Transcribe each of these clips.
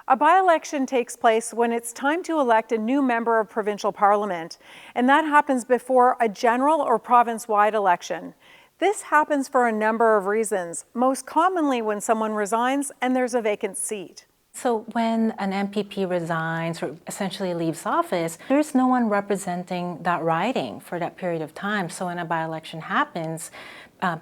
A by-election takes place when it's time to elect a new member of provincial parliament, and that happens before a general or province-wide election. This happens for a number of reasons, most commonly when someone resigns and there's a vacant seat. So when an MPP resigns or essentially leaves office, there's no one representing that riding for that period of time. So when a by-election happens,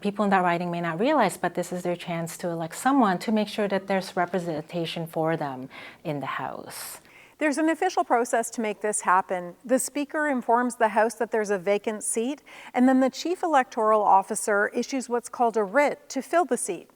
people in that riding may not realize, but this is their chance to elect someone to make sure that there's representation for them in the House. There's an official process to make this happen. The Speaker informs the House that there's a vacant seat, and then the Chief Electoral Officer issues what's called a writ to fill the seat.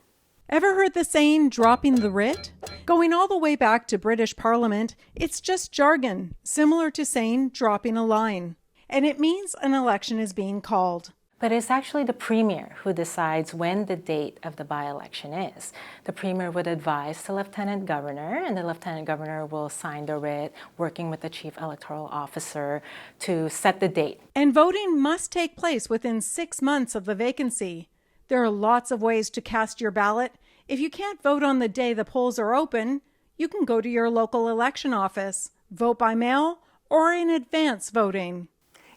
Ever heard the saying, dropping the writ? Going all the way back to British Parliament, it's just jargon, similar to saying dropping a line. And it means an election is being called. But it's actually the Premier who decides when the date of the by-election is. The Premier would advise the Lieutenant Governor, and the Lieutenant Governor will sign the writ, working with the Chief Electoral Officer to set the date. And voting must take place within 6 months of the vacancy. There are lots of ways to cast your ballot. If you can't vote on the day the polls are open, you can go to your local election office, vote by mail, or in advance voting.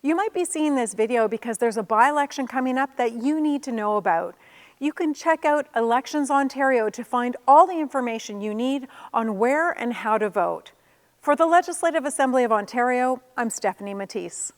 You might be seeing this video because there's a by-election coming up that you need to know about. You can check out Elections Ontario to find all the information you need on where and how to vote. For the Legislative Assembly of Ontario, I'm Stephanie Matteis.